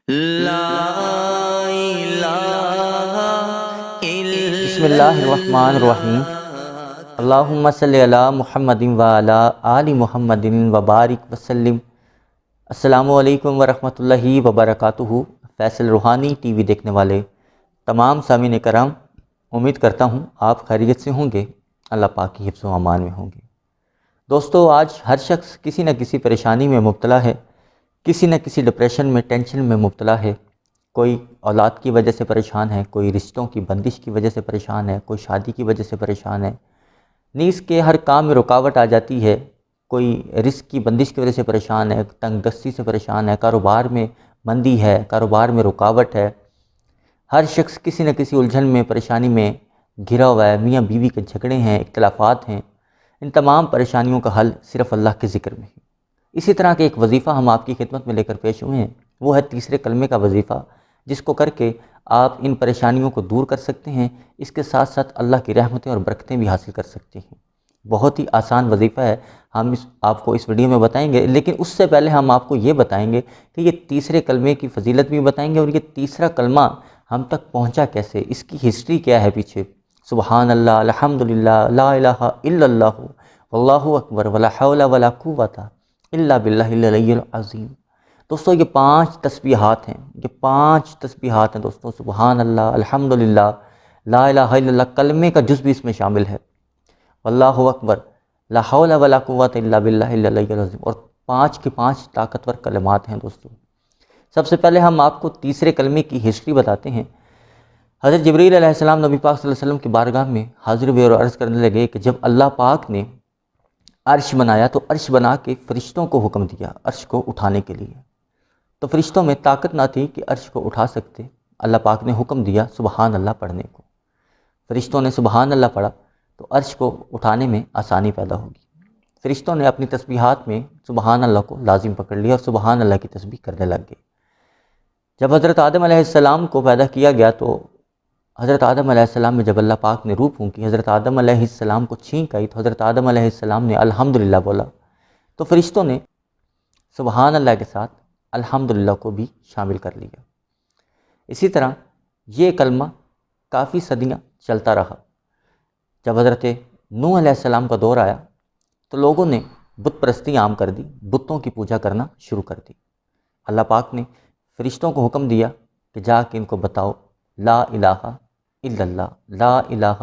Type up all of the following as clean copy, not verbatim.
لا الہ بسم الا اللہ الرحمن الرحیم۔ اللہ۔ اللہم صلی علی محمد وعلی آل محمد وبارک وسلم۔ السلام علیکم ورحمۃ اللہ وبرکاتہ۔ فیصل روحانی ٹی وی دیکھنے والے تمام سامعین کرام، امید کرتا ہوں آپ خیریت سے ہوں گے، اللہ پاک کی حفظ و امان میں ہوں گے۔ دوستو، آج ہر شخص کسی نہ کسی پریشانی میں مبتلا ہے، کسی نہ کسی ڈپریشن میں، ٹینشن میں مبتلا ہے۔ کوئی اولاد کی وجہ سے پریشان ہے، کوئی رشتوں کی بندش کی وجہ سے پریشان ہے، کوئی شادی کی وجہ سے پریشان ہے، نیز کے ہر کام میں رکاوٹ آ جاتی ہے، کوئی رزق کی بندش کی وجہ سے پریشان ہے، تنگ دستی سے پریشان ہے، کاروبار میں مندی ہے، کاروبار میں رکاوٹ ہے۔ ہر شخص کسی نہ کسی الجھن میں، پریشانی میں گھرا ہوا ہے، میاں بیوی کے جھگڑے ہیں، اختلافات ہیں۔ ان تمام پریشانیوں کا حل صرف اللہ کے ذکر میں ہے۔ اسی طرح کے ایک وظیفہ ہم آپ کی خدمت میں لے کر پیش ہوئے ہیں، وہ ہے تیسرے کلمے کا وظیفہ، جس کو کر کے آپ ان پریشانیوں کو دور کر سکتے ہیں، اس کے ساتھ ساتھ اللہ کی رحمتیں اور برکتیں بھی حاصل کر سکتے ہیں۔ بہت ہی آسان وظیفہ ہے، ہم آپ کو اس ویڈیو میں بتائیں گے، لیکن اس سے پہلے ہم آپ کو یہ بتائیں گے کہ یہ تیسرے کلمے کی فضیلت بھی بتائیں گے، اور یہ تیسرا کلمہ ہم تک پہنچا کیسے، اس کی ہسٹری کیا ہے پیچھے۔ سبحان اللہ، الحمدللہ، لا الہ الا اللہ، واللہ اکبر، ولا حول ولا قوت الا باللہ العلی العظیم۔ دوستو، یہ 5 تسبیحات ہیں، یہ 5 تسبیحات ہیں دوستو۔ سبحان اللہ، الحمدللہ، لا الہ الا اللہ، کلمے کا جز بھی اس میں شامل ہے، واللہ اکبر، لا حول ولا قوت الا باللہ العلی العظیم، اور 5 کے 5 طاقتور کلمات ہیں دوستو۔ سب سے پہلے ہم آپ کو تیسرے کلمے کی ہسٹری بتاتے ہیں۔ حضرت جبریل علیہ السلام نبی پاک صلی اللہ علیہ وسلم کی بارگاہ میں حاضر ہوئے اور عرض کرنے لگے کہ جب اللہ پاک نے عرش بنایا تو عرش بنا کے فرشتوں کو حکم دیا عرش کو اٹھانے کے لیے، تو فرشتوں میں طاقت نہ تھی کہ عرش کو اٹھا سکتے۔ اللہ پاک نے حکم دیا سبحان اللہ پڑھنے کو، فرشتوں نے سبحان اللہ پڑھا تو عرش کو اٹھانے میں آسانی پیدا ہوگی۔ فرشتوں نے اپنی تسبیحات میں سبحان اللہ کو لازم پکڑ لیا اور سبحان اللہ کی تسبیح کرنے لگ گئے۔ جب حضرت آدم علیہ السلام کو پیدا کیا گیا تو حضرت آدم علیہ السلام میں جب اللہ پاک نے روح پھونکی، حضرت آدم علیہ السلام کو چھینک آئی، تو حضرت آدم علیہ السلام نے الحمدللہ بولا، تو فرشتوں نے سبحان اللہ کے ساتھ الحمدللہ کو بھی شامل کر لیا۔ اسی طرح یہ کلمہ کافی صدیاں چلتا رہا۔ جب حضرت نوح علیہ السلام کا دور آیا تو لوگوں نے بت پرستی عام کر دی، بتوں کی پوجا کرنا شروع کر دی۔ اللہ پاک نے فرشتوں کو حکم دیا کہ جا کے ان کو بتاؤ لا الہ الا اللہ، لا الہ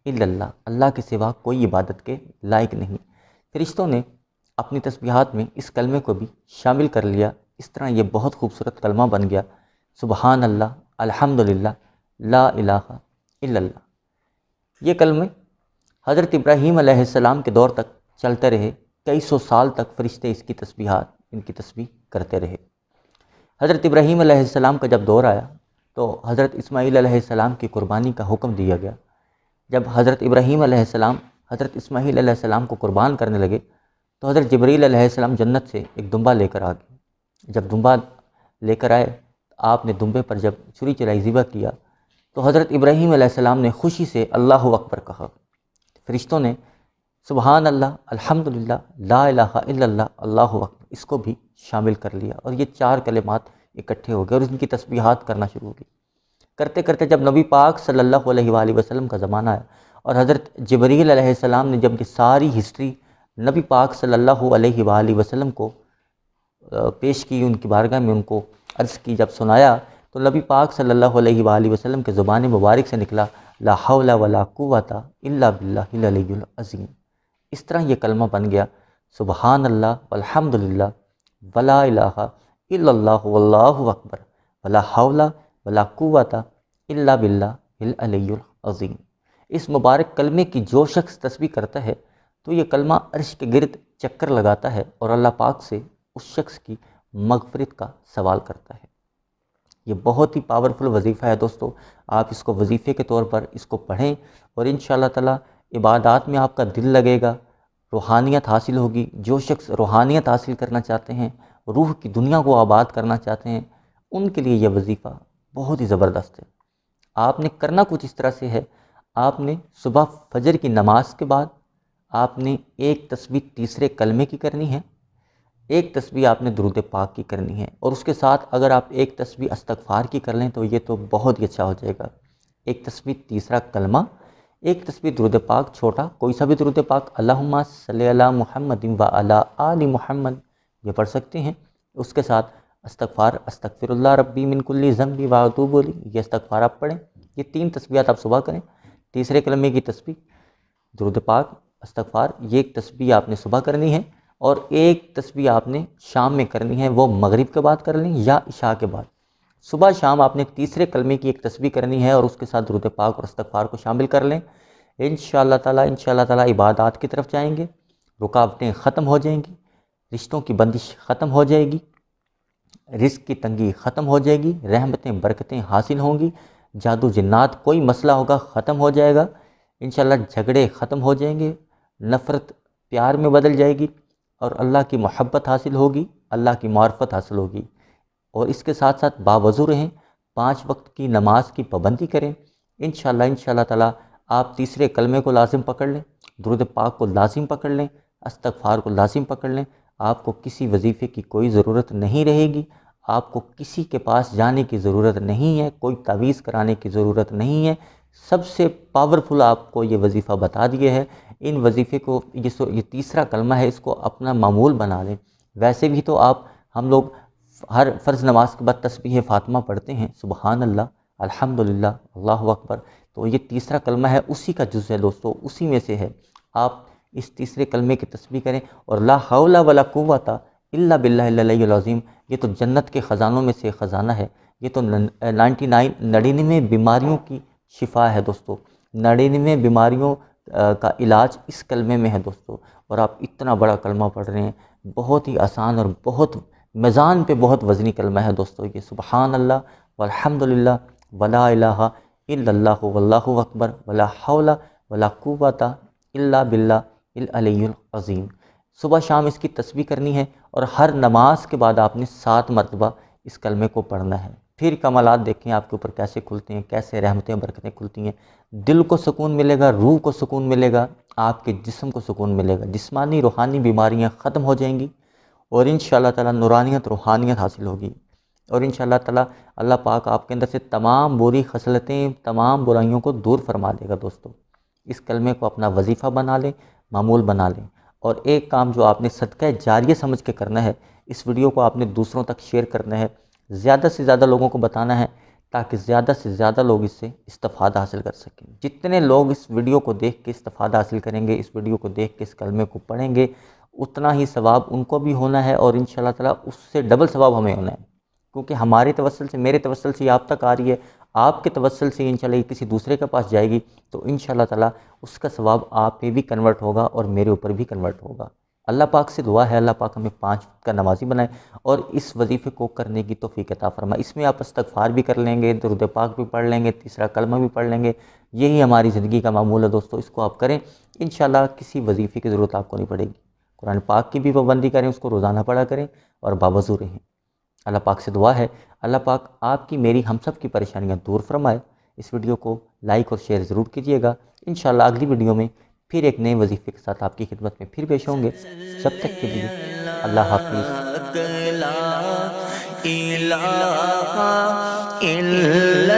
الا اللہ، اللہ کے سوا کوئی عبادت کے لائق نہیں۔ فرشتوں نے اپنی تسبیحات میں اس کلمے کو بھی شامل کر لیا۔ اس طرح یہ بہت خوبصورت کلمہ بن گیا، سبحان اللہ، الحمدللہ، لا الہ الا اللہ۔ یہ کلمے حضرت ابراہیم علیہ السلام کے دور تک چلتے رہے، کئی سو سال تک فرشتے اس کی تسبیحات، ان کی تسبیح کرتے رہے۔ حضرت ابراہیم علیہ السلام کا جب دور آیا تو حضرت اسماعیل علیہ السلام کی قربانی کا حکم دیا گیا۔ جب حضرت ابراہیم علیہ السلام حضرت اسماعیل علیہ السلام کو قربان کرنے لگے تو حضرت جبریل علیہ السلام جنت سے ایک دمبا لے کر آ گئے۔ جب دمبا لے کر آئے، آپ نے دمبے پر جب چھری چلائی، ذبح کیا، تو حضرت ابراہیم علیہ السلام نے خوشی سے اللہ اکبر کہا۔ فرشتوں نے سبحان اللہ، الحمدللہ، لا الہ الا اللہ، اللہ اکبر، اس کو بھی شامل کر لیا، اور یہ 4 کلمات اکٹھے ہو گئے اور ان کی تسبیحات کرنا شروع ہو گئی۔ کرتے کرتے جب نبی پاک صلی اللہ علیہ وآلہ وسلم کا زمانہ آیا اور حضرت جبریل علیہ السلام نے جب یہ ساری ہسٹری نبی پاک صلی اللہ علیہ وآلہ وسلم کو پیش کی، ان کی بارگاہ میں ان کو عرض کی، جب سنایا تو نبی پاک صلی اللہ علیہ وآلہ وسلم کے زبان مبارک سے نکلا لا حول ولا قوت الا باللہ العلی العظیم۔ اس طرح یہ کلمہ بن گیا سبحان اللہ والحمدللہ ولا الہ الا اللہ واللہ اکبر ولا حول ولا قوت الا باللہ العلی العظیم۔ اس مبارک کلمے کی جو شخص تسبیح کرتا ہے تو یہ کلمہ عرش کے گرد چکر لگاتا ہے اور اللہ پاک سے اس شخص کی مغفرت کا سوال کرتا ہے۔ یہ بہت ہی پاورفل وظیفہ ہے دوستو، آپ اس کو وظیفے کے طور پر اس کو پڑھیں اور انشاءاللہ تعالی عبادات میں آپ کا دل لگے گا، روحانیت حاصل ہوگی۔ جو شخص روحانیت حاصل کرنا چاہتے ہیں، روح کی دنیا کو آباد کرنا چاہتے ہیں، ان کے لیے یہ وظیفہ بہت ہی زبردست ہے۔ آپ نے کرنا کچھ اس طرح سے ہے، آپ نے صبح فجر کی نماز کے بعد آپ نے ایک تسبیح تیسرے کلمے کی کرنی ہے، ایک تسبیح آپ نے درود پاک کی کرنی ہے، اور اس کے ساتھ اگر آپ ایک تسبیح استغفار کی کر لیں تو یہ تو بہت ہی اچھا ہو جائے گا۔ ایک تسبیح تیسرا کلمہ، ایک تسبیح درود پاک چھوٹا، کوئی سا بھی درود پاک، اللہم صلی علی محمد و علی آل محمد، یہ پڑھ سکتے ہیں۔ اس کے ساتھ استغفار، استغفر اللہ ربی من کل ذنب و اتوب الیہ، یہ استغفار آپ پڑھیں۔ یہ 3 تسبیحات آپ صبح کریں۔ تیسرے کلمے کی تسبیح، درود پاک، استغفار، یہ ایک تسبیح آپ نے صبح کرنی ہے، اور ایک تسبیح آپ نے شام میں کرنی ہے، وہ مغرب کے بعد کر لیں یا عشاء کے بعد۔ صبح شام آپ نے تیسرے کلمے کی ایک تسبیح کرنی ہے، اور اس کے ساتھ درود پاک اور استغفار کو شامل کر لیں۔ انشاءاللہ تعالیٰ عبادات کی طرف جائیں گے، رکاوٹیں ختم ہو جائیں گی، رشتوں کی بندش ختم ہو جائے گی، رزق کی تنگی ختم ہو جائے گی، رحمتیں برکتیں حاصل ہوں گی، جادو جنات کوئی مسئلہ ہوگا ختم ہو جائے گا، انشاءاللہ جھگڑے ختم ہو جائیں گے، نفرت پیار میں بدل جائے گی، اور اللہ کی محبت حاصل ہوگی، اللہ کی معرفت حاصل ہوگی۔ اور اس کے ساتھ ساتھ باوضو رہیں، 5 وقت کی نماز کی پابندی کریں۔ انشاءاللہ تعالیٰ آپ تیسرے کلمے کو لازم پکڑ لیں، درود پاک کو لازم پکڑ لیں، استغفار کو لازم پکڑ لیں، آپ کو کسی وظیفے کی کوئی ضرورت نہیں رہے گی، آپ کو کسی کے پاس جانے کی ضرورت نہیں ہے، کوئی تعویذ کرانے کی ضرورت نہیں ہے۔ سب سے پاورفل آپ کو یہ وظیفہ بتا دیے ہے۔ ان وظیفے کو، یہ تیسرا کلمہ ہے، اس کو اپنا معمول بنا لیں۔ ویسے بھی تو ہم لوگ ہر فرض نماز کے بعد تسبیح فاطمہ پڑھتے ہیں، سبحان اللہ، الحمدللہ، اللہ اکبر، تو یہ تیسرا کلمہ ہے، اسی کا جز ہے دوستو، اسی میں سے ہے۔ آپ اس تیسرے کلمے کی تسبیح کریں، اور لا حول ولا قوت الا باللہ العلی العظیم، یہ تو جنت کے خزانوں میں سے خزانہ ہے، یہ تو 99 بیماریوں کی شفا ہے دوستو، 99 بیماریوں کا علاج اس کلمے میں ہے دوستو، اور آپ اتنا بڑا کلمہ پڑھ رہے ہیں، بہت ہی آسان اور بہت میزان پہ بہت وزنی کلمہ ہے دوستو یہ، سبحان اللہ والحمدللہ ولا الہ الا اللہ واللہ اکبر ولا حول ولا قوت الا باللہ العلی العظیم۔ صبح شام اس کی تسبیح کرنی ہے، اور ہر نماز کے بعد آپ نے 7 مرتبہ اس کلمے کو پڑھنا ہے۔ پھر کمالات دیکھیں آپ کے اوپر کیسے کھلتے ہیں، کیسے رحمتیں برکتیں کھلتی ہیں، دل کو سکون ملے گا، روح کو سکون ملے گا، آپ کے جسم کو سکون ملے گا، جسمانی روحانی بیماریاں ختم ہو جائیں گی، اور انشاءاللہ تعالیٰ نورانیت روحانیت حاصل ہوگی، اور انشاءاللہ تعالیٰ اللہ پاک آپ کے اندر سے تمام بری خصلتیں، تمام برائیوں کو دور فرما دے گا دوستو۔ اس کلمے کو اپنا وظیفہ بنا لیں، معمول بنا لیں، اور ایک کام جو آپ نے صدقہ جاریہ سمجھ کے کرنا ہے، اس ویڈیو کو آپ نے دوسروں تک شیئر کرنا ہے، زیادہ سے زیادہ لوگوں کو بتانا ہے، تاکہ زیادہ سے زیادہ لوگ اس سے استفادہ حاصل کر سکیں۔ جتنے لوگ اس ویڈیو کو دیکھ کے استفادہ حاصل کریں گے، اس ویڈیو کو دیکھ کے اس کلمے کو پڑھیں گے، اتنا ہی ثواب ان کو بھی ہونا ہے، اور انشاءاللہ تعالیٰ اس سے ڈبل ثواب ہمیں ہونا ہے، کیونکہ ہمارے توسل سے، میرے توسل سے یہ آپ تک آ رہی ہے، آپ کے توسل سے انشاءاللہ یہ کسی دوسرے کے پاس جائے گی، تو انشاءاللہ تعالیٰ اس کا ثواب آپ پہ بھی کنورٹ ہوگا اور میرے اوپر بھی کنورٹ ہوگا۔ اللہ پاک سے دعا ہے، اللہ پاک ہمیں 5 وقت کا نمازی بنائے، اور اس وظیفے کو کرنے کی توفیق عطا فرمائے۔ اس میں آپ استغفار بھی کر لیں گے، درود پاک بھی پڑھ لیں گے، تیسرا کلمہ بھی پڑھ لیں گے، یہی ہماری زندگی کا معمول ہے دوستو، اس کو آپ کریں، انشاءاللہ کسی وظیفے کی ضرورت آپ کو نہیں پڑے گی۔ قرآن پاک کی بھی پابندی کریں، اس کو روزانہ پڑھا کریں، اور باوضو رہیں۔ اللہ پاک سے دعا ہے، اللہ پاک آپ کی، میری، ہم سب کی پریشانیاں دور فرمائے۔ اس ویڈیو کو لائک اور شیئر ضرور کیجیے گا۔ انشاءاللہ اگلی ویڈیو میں پھر ایک نئے وظیفے کے ساتھ آپ کی خدمت میں پھر پیش ہوں گے۔ جب تک کے لیے اللہ حافظ۔ لا الہ الا